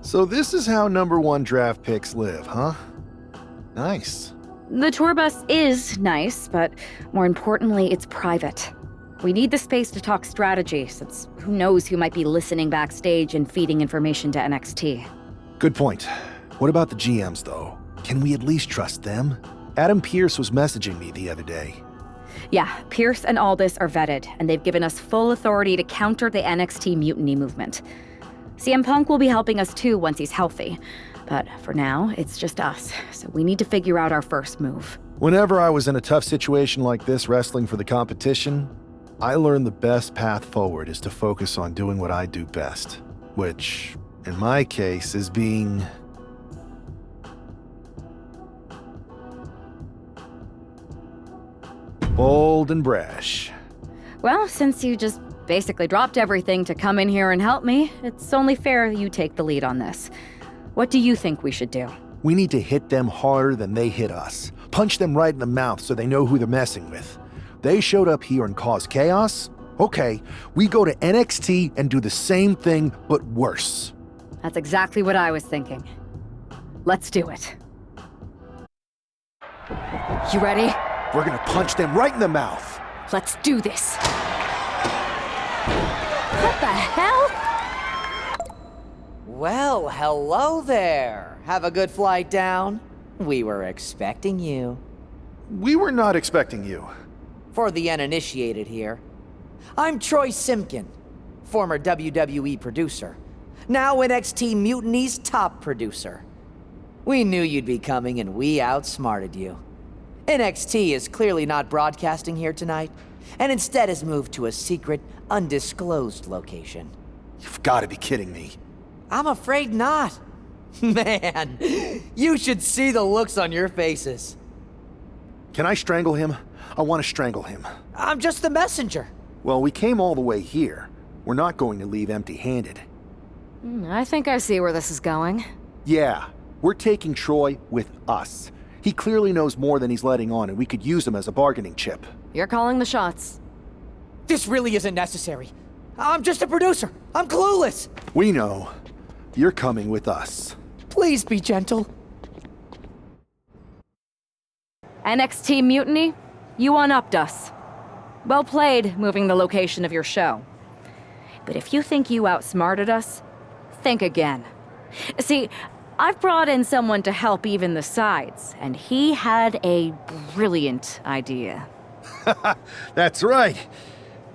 So this is how #1 draft picks live, huh? Nice. The tour bus is nice, but more importantly, it's private. We need the space to talk strategy, since who knows who might be listening backstage and feeding information to NXT. Good point. What about the GMs, though? Can we at least trust them? Adam Pearce was messaging me the other day. Yeah, Pierce and Aldis are vetted, and they've given us full authority to counter the NXT mutiny movement. CM Punk will be helping us too once he's healthy. But for now, it's just us, so we need to figure out our first move. Whenever I was in a tough situation like this wrestling for the competition, I learned the best path forward is to focus on doing what I do best, which, in my case, is being... bold and brash. Well, since you just basically dropped everything to come in here and help me, it's only fair you take the lead on this. What do you think we should do? We need to hit them harder than they hit us. Punch them right in the mouth so they know who they're messing with. They showed up here and caused chaos? Okay, we go to NXT and do the same thing, but worse. That's exactly what I was thinking. Let's do it. You ready? We're gonna punch them right in the mouth. Let's do this. What the hell? Well, hello there. Have a good flight down. We were expecting you. We were not expecting you. For the uninitiated here, I'm Troy Simkin, former WWE producer, now NXT Mutiny's top producer. We knew you'd be coming and we outsmarted you. NXT is clearly not broadcasting here tonight, and instead has moved to a secret, undisclosed location. You've got to be kidding me. I'm afraid not. Man, you should see the looks on your faces. Can I strangle him? I want to strangle him. I'm just the messenger. Well, we came all the way here. We're not going to leave empty-handed. I think I see where this is going. Yeah, we're taking Troy with us. He clearly knows more than he's letting on, and we could use him as a bargaining chip. You're calling the shots. This really isn't necessary. I'm just a producer. I'm clueless. We know. You're coming with us. Please be gentle. NXT Mutiny, you one-upped us. Well played, moving the location of your show. But if you think you outsmarted us, think again. See, I've brought in someone to help even the sides, and he had a brilliant idea. That's right.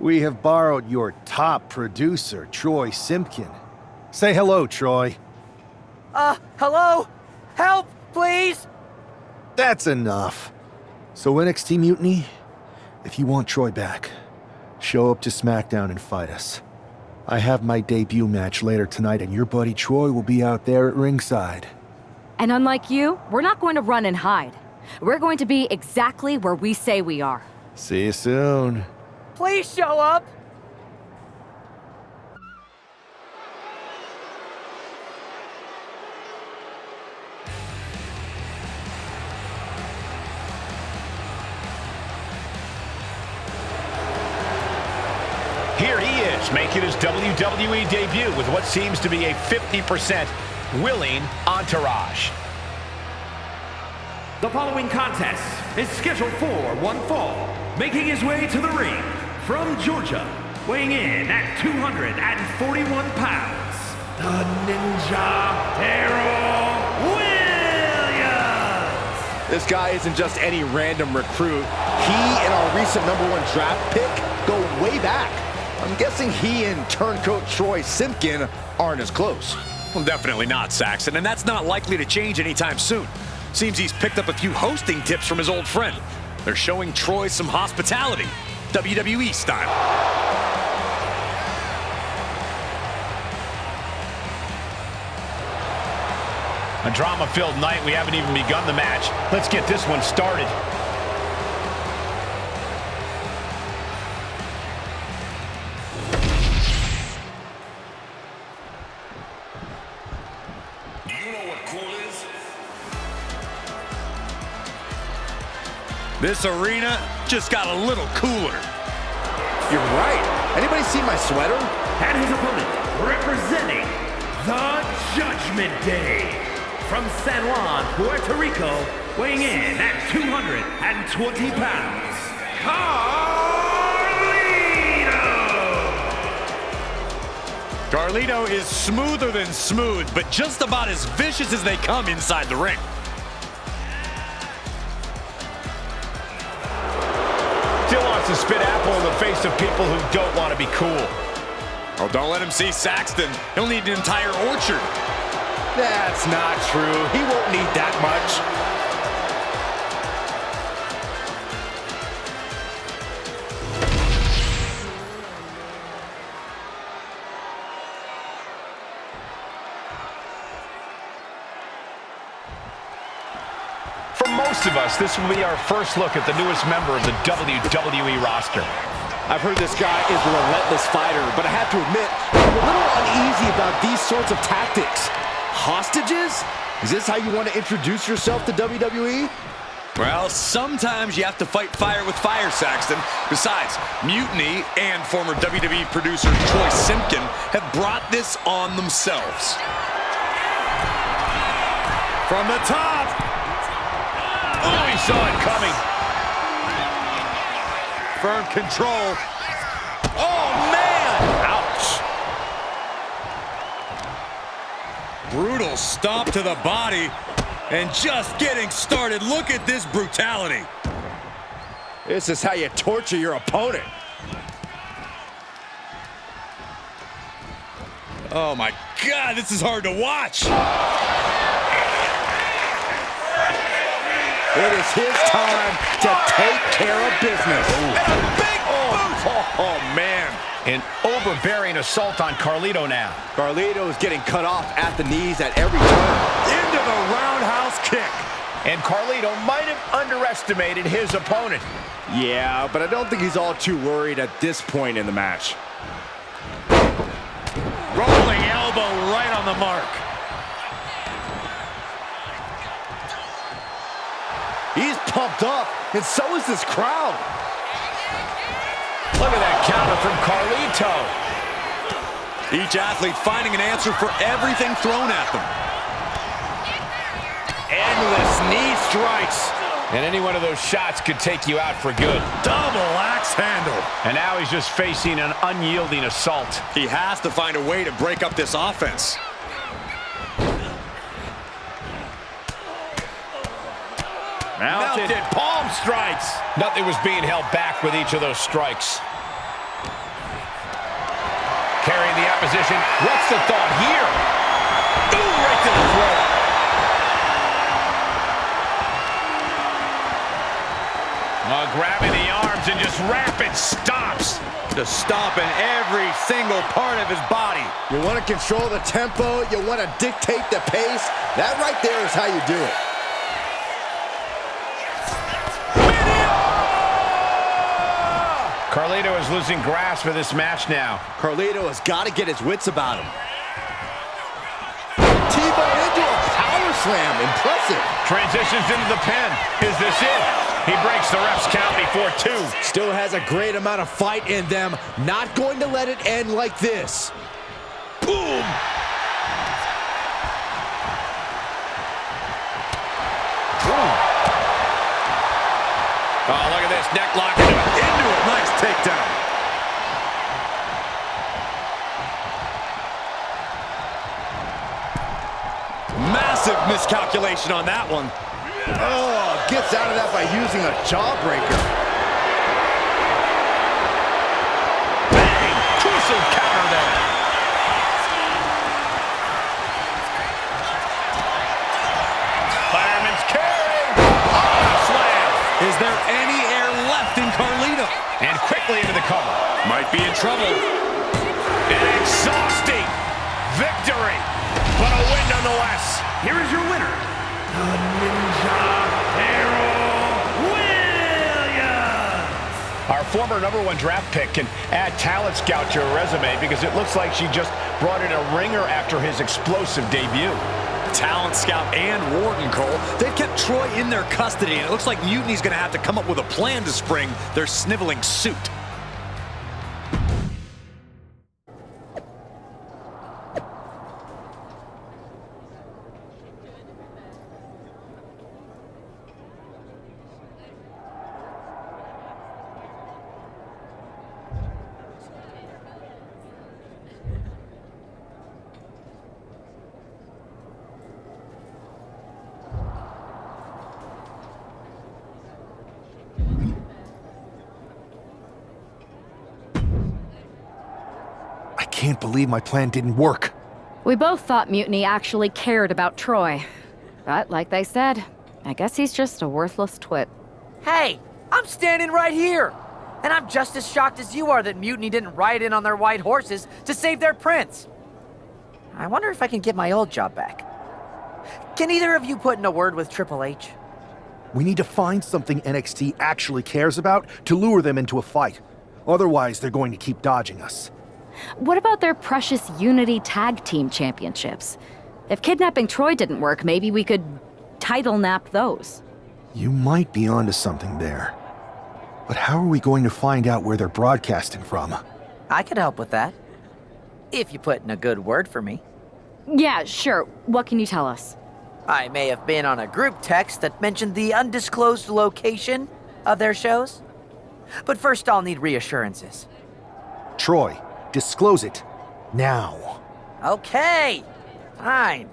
We have borrowed your top producer, Troy Simpkin. Say hello, Troy. Hello? Help, please? That's enough. So NXT Mutiny, if you want Troy back, show up to SmackDown and fight us. I have my debut match later tonight, and your buddy Troy will be out there at ringside. And unlike you, we're not going to run and hide. We're going to be exactly where we say we are. See you soon. Please show up. Here he is, making his WWE debut with what seems to be a 50% willing entourage. The following contest is scheduled for one fall, making his way to the ring from Georgia, weighing in at 241 pounds, the Ninja Hero Williams! This guy isn't just any random recruit. He and our recent #1 draft pick go way back. I'm guessing he and turncoat Troy Simpkin aren't as close. Well, definitely not, Saxon, and that's not likely to change anytime soon. Seems he's picked up a few hosting tips from his old friend. They're showing Troy some hospitality, WWE style. A drama-filled night. We haven't even begun the match. Let's get this one started. This arena just got a little cooler. You're right. Anybody see my sweater? And his opponent, representing the Judgment Day. From San Juan, Puerto Rico, weighing in at 220 pounds, Carlito is smoother than smooth, but just about as vicious as they come inside the ring. Still wants to spit apple in the face of people who don't want to be cool. Oh, don't let him see Saxton. He'll need an entire orchard. That's not true. He won't need that much. For most of us, this will be our first look at the newest member of the WWE roster. I've heard this guy is a relentless fighter, but I have to admit, I'm a little uneasy about these sorts of tactics. Hostages? Is this how you want to introduce yourself to WWE? Well, sometimes you have to fight fire with fire, Saxton. Besides, Mutiny and former WWE producer Troy Simpkin have brought this on themselves. From the top. Oh, he saw it coming. Firm control. Oh, man! Ouch. Brutal stomp to the body. And just getting started. Look at this brutality. This is how you torture your opponent. Oh, my God, this is hard to watch. It is his time to take care of business. And a big boot! Oh, man. An overbearing assault on Carlito now. Carlito is getting cut off at the knees at every turn. Into the roundhouse kick. And Carlito might have underestimated his opponent. Yeah, but I don't think he's all too worried at this point in the match. Rolling elbow right on the mark. He's pumped up, and so is this crowd. Look at that counter from Carlito. Each athlete finding an answer for everything thrown at them. Endless knee strikes. And any one of those shots could take you out for good. Double axe handle. And now he's just facing an unyielding assault. He has to find a way to break up this offense. Mounted palm strikes. Nothing was being held back with each of those strikes. Carrying the opposition. What's the thought here? Ooh, right to the throat. Grabbing the arms and just rapid stomps. Just stomping every single part of his body. You want to control the tempo. You want to dictate the pace. That right there is how you do it. Carlito is losing grasp of this match now. Carlito has got to get his wits about him. T-bone into a power slam. Impressive. Transitions into the pin. Is this it? He breaks the ref's count before 2. Still has a great amount of fight in them. Not going to let it end like this. Boom! Oh, look at this. Neck lock into it. Into it. Nice takedown. Massive miscalculation on that one. Oh, gets out of that by using a jawbreaker. Bang! Crucial counter there. Fireman's carry. Oh, slam. Is there any air left in Carlito? And quickly into the cover. Might be in trouble. An exhausting victory, but a win nonetheless. Here is your winner, the Ninja Daryl Williams. Our former #1 draft pick can add talent scout to her resume because it looks like she just brought in a ringer after his explosive debut. Talent scout and Warden, Cole. They've kept Troy in their custody, and it looks like Mutiny's going to have to come up with a plan to spring their sniveling suit. can't believe my plan didn't work. We both thought Mutiny actually cared about Troy. But like they said, I guess he's just a worthless twit. Hey, I'm standing right here. And I'm just as shocked as you are that Mutiny didn't ride in on their white horses to save their prince. I wonder if I can get my old job back. Can either of you put in a word with Triple H? We need to find something NXT actually cares about to lure them into a fight. Otherwise, they're going to keep dodging us. What about their precious Unity Tag Team Championships? If kidnapping Troy didn't work, maybe we could title nap those. You might be onto something there. But how are we going to find out where they're broadcasting from? I could help with that. If you put in a good word for me. Yeah, sure. What can you tell us? I may have been on a group text that mentioned the undisclosed location of their shows. But first I'll need reassurances. Troy, disclose it. Now. Okay, fine.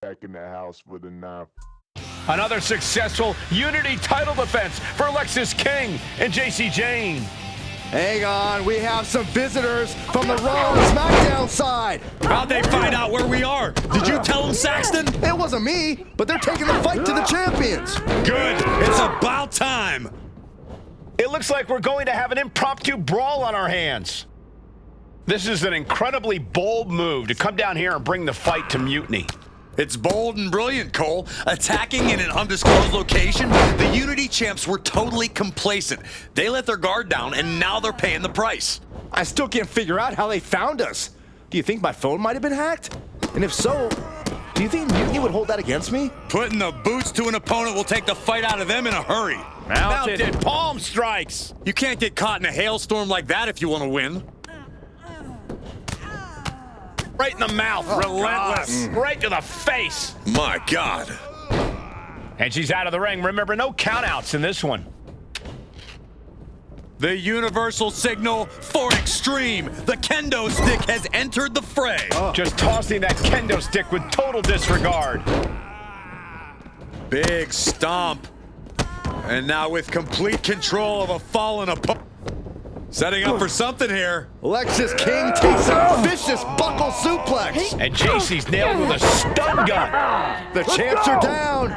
Back in the house with a knife. Another successful Unity title defense for Lexis King and JC Jane. Hang on, we have some visitors from the Raw SmackDown side. How'd they find out where we are? Did you tell them, Saxton? It wasn't me, but they're taking the fight to the champions. Good. It's about time. It looks like we're going to have an impromptu brawl on our hands. This is an incredibly bold move to come down here and bring the fight to Mutiny. It's bold and brilliant, Cole. Attacking in an undisclosed location, the Unity champs were totally complacent. They let their guard down, and now they're paying the price. I still can't figure out how they found us. Do you think my phone might have been hacked? And if so, do you think Mutiny would hold that against me? Putting the boots to an opponent will take the fight out of them in a hurry. Mounted palm strikes. You can't get caught in a hailstorm like that if you want to win. Right in the mouth, relentless. Right to the face. My God. And she's out of the ring. Remember, no countouts in this one. The universal signal for extreme. The kendo stick has entered the fray. Just tossing that kendo stick with total disregard. Big stomp. And now with complete control of a fallen opponent. Setting up for something here. Lexis King takes a vicious buckle suplex. And JC's nailed with a stun gun. The champs are down.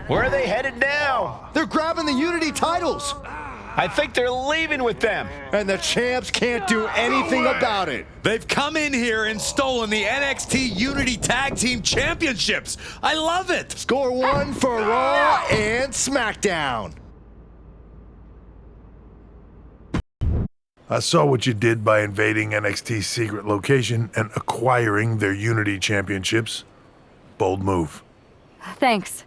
Where are they headed now? They're grabbing the Unity titles. I think they're leaving with them. And the champs can't do anything about it. They've come in here and stolen the NXT Unity Tag Team Championships. I love it. Score one for Raw and SmackDown. I saw what you did by invading NXT's secret location and acquiring their Unity championships. Bold move. Thanks.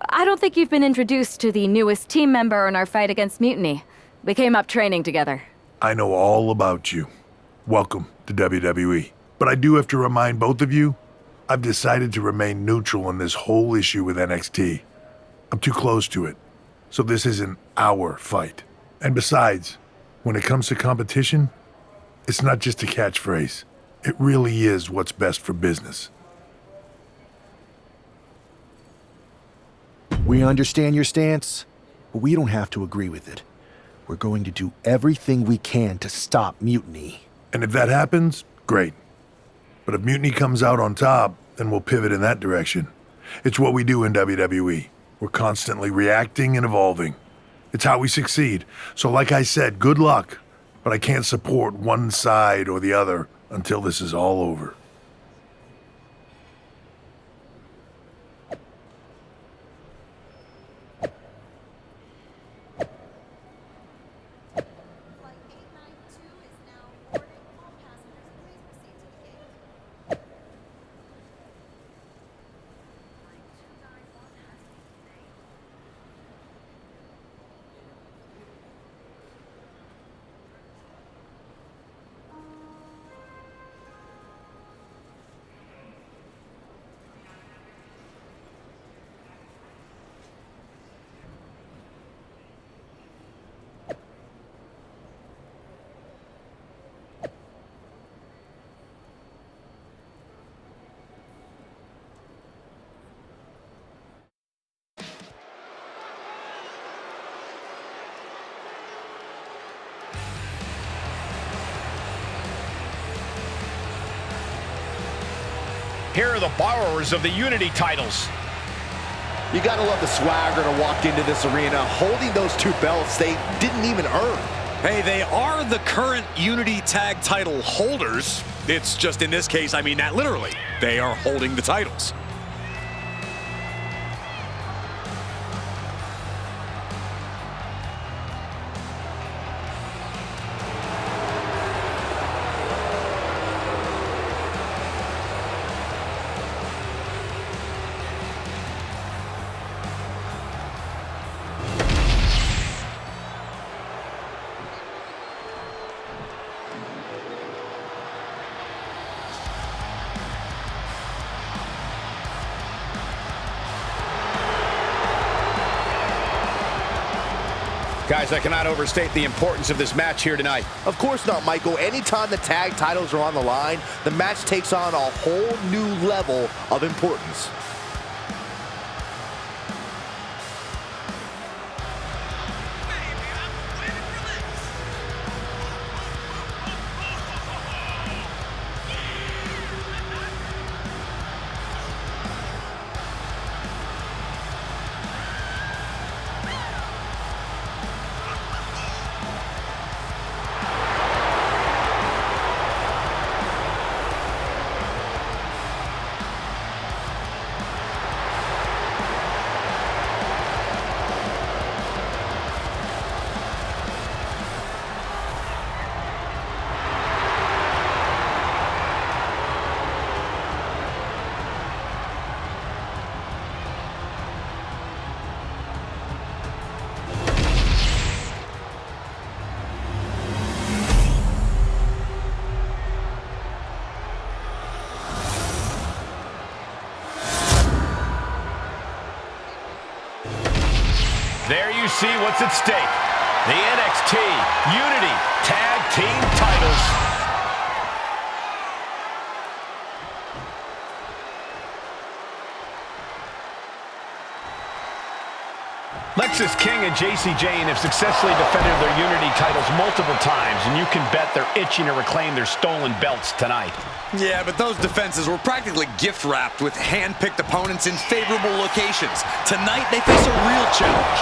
I don't think you've been introduced to the newest team member in our fight against Mutiny. We came up training together. I know all about you. Welcome to WWE. But I do have to remind both of you, I've decided to remain neutral in this whole issue with NXT. I'm too close to it. So this isn't our fight. And besides, when it comes to competition, it's not just a catchphrase. It really is what's best for business. We understand your stance, but we don't have to agree with it. We're going to do everything we can to stop Mutiny. And if that happens, great. But if Mutiny comes out on top, then we'll pivot in that direction. It's what we do in WWE. We're constantly reacting and evolving. It's how we succeed. So like I said, good luck. But I can't support one side or the other until this is all over. Here are the borrowers of the Unity titles. You gotta love the swagger to walk into this arena holding those two belts they didn't even earn. Hey, they are the current Unity tag title holders. It's just in this case, I mean that literally. They are holding the titles. Guys, I cannot overstate the importance of this match here tonight. Of course not, Michael. Anytime the tag titles are on the line, the match takes on a whole new level of importance. There you see what's at stake. The NXT Unity Tag Team titles. Lexis King and JC Jane have successfully defended their Unity titles multiple times, and you can bet they're itching to reclaim their stolen belts tonight. Yeah, but those defenses were practically gift-wrapped with hand-picked opponents in favorable locations. Tonight, they face a real challenge.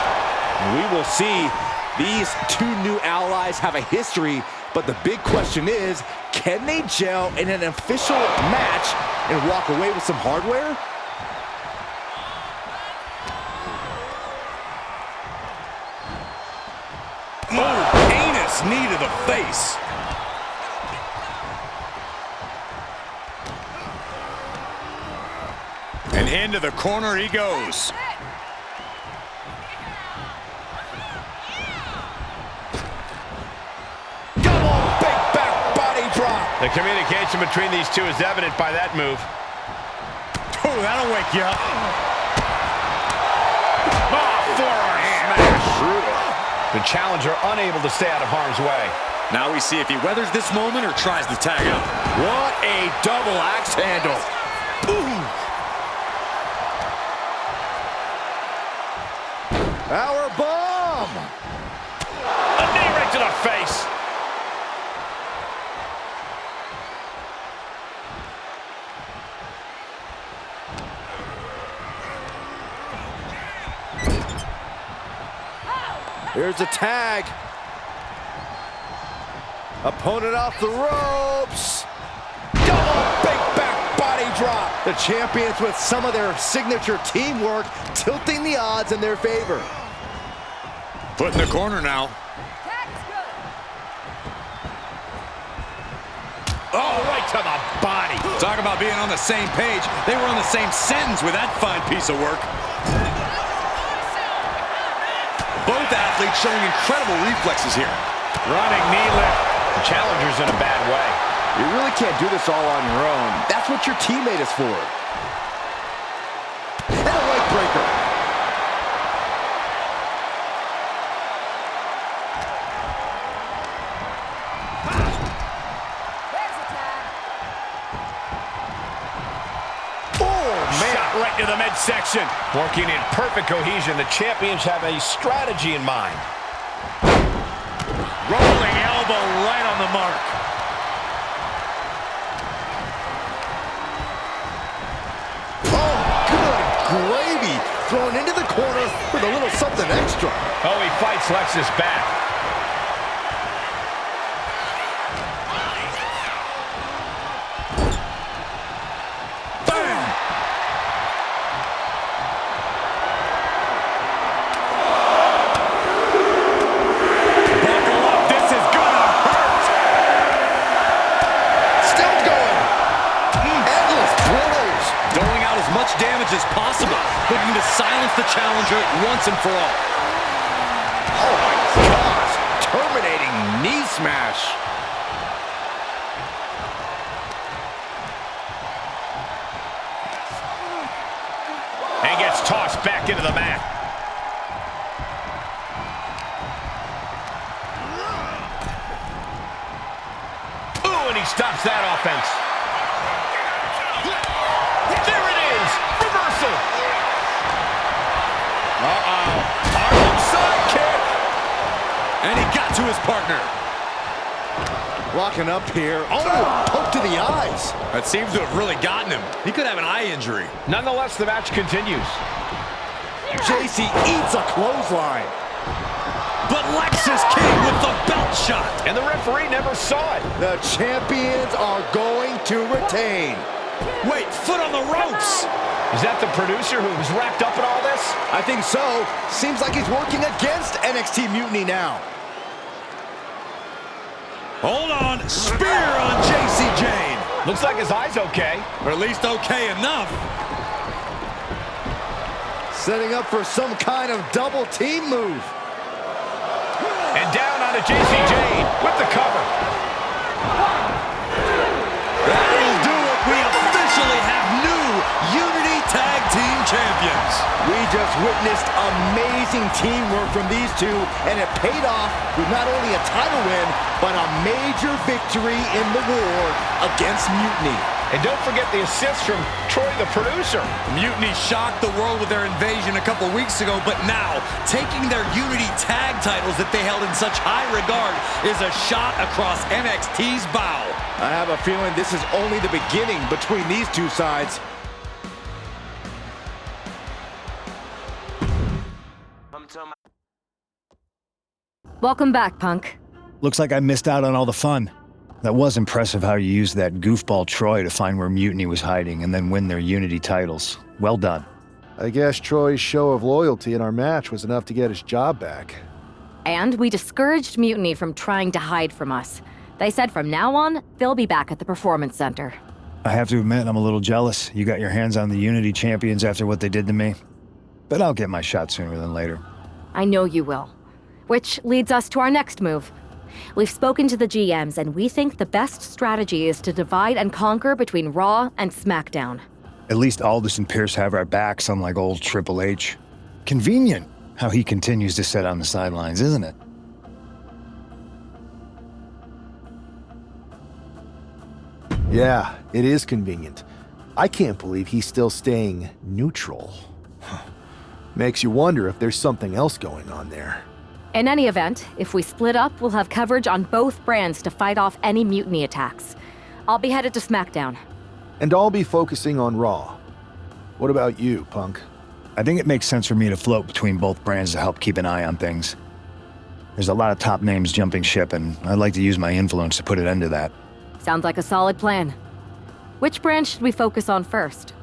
We will see. These two new allies have a history, but the big question is, can they gel in an official match and walk away with some hardware? Oh, heinous knee to the face. And into the corner he goes. The communication between these two is evident by that move. Oh, that'll wake you up. Oh, forearm smash. Brutal. The challenger unable to stay out of harm's way. Now we see if he weathers this moment or tries to tag out. What a double axe handle. Ooh. Power bomb. A knee right to the face. Here's a tag. Opponent off the ropes. Double big back body drop. The champions with some of their signature teamwork tilting the odds in their favor. Put in the corner now. Oh, right to the body. Talk about being on the same page. They were on the same sentence with that fine piece of work. Both athletes showing incredible reflexes here. Running knee lift. The challenger's in a bad way. You really can't do this all on your own. That's what your teammate is for. And a leg breaker. Right to the midsection. Working in perfect cohesion, the champions have a strategy in mind. Rolling elbow right on the mark. thrown into the corner with a little something extra. Oh, he fights Lexus back. Damage as possible, looking to silence the challenger once and for all. Oh my gosh, terminating knee smash. And gets tossed back into the mat. Ooh, and he stops that offense. There it is! Reversal! Uh-oh. Harlem sidekick! And he got to his partner. Rocking up here. Oh, poke to the eyes. That seems to have really gotten him. He could have an eye injury. Nonetheless, the match continues. JC eats a clothesline. But Lexus King with the belt shot. And the referee never saw it. The champions are going to retain. Wait, foot on the ropes! Is that the producer who's wrapped up in all this? I think so. Seems like he's working against NXT Mutiny now. Hold on, spear on JC Jane. Looks like his eye's okay. Or at least okay enough. Setting up for some kind of double team move. And down onto JC Jane with the cover. That'll do it. We officially have new Unity Tag Team Champions. We just witnessed amazing teamwork from these two, and it paid off with not only a title win, but a major victory in the war against Mutiny. And don't forget the assist from Troy, the producer. Mutiny shocked the world with their invasion a couple weeks ago, but now, taking their Unity Tag titles that they held in such high regard is a shot across NXT's bow. I have a feeling this is only the beginning between these two sides. Welcome back, Punk. Looks like I missed out on all the fun. That was impressive how you used that goofball Troy to find where Mutiny was hiding and then win their Unity titles. Well done. I guess Troy's show of loyalty in our match was enough to get his job back. And we discouraged Mutiny from trying to hide from us. They said from now on, they'll be back at the Performance Center. I have to admit, I'm a little jealous. You got your hands on the Unity champions after what they did to me. But I'll get my shot sooner than later. I know you will. Which leads us to our next move. We've spoken to the GMs, and we think the best strategy is to divide and conquer between Raw and SmackDown. At least Aldous and Pierce have our backs, unlike old Triple H. Convenient how he continues to sit on the sidelines, isn't it? Yeah, it is convenient. I can't believe he's still staying neutral. Makes you wonder if there's something else going on there. In any event, if we split up, we'll have coverage on both brands to fight off any Mutiny attacks. I'll be headed to SmackDown. And I'll be focusing on Raw. What about you, Punk? I think it makes sense for me to float between both brands to help keep an eye on things. There's a lot of top names jumping ship, and I'd like to use my influence to put an end to that. Sounds like a solid plan. Which brand should we focus on first?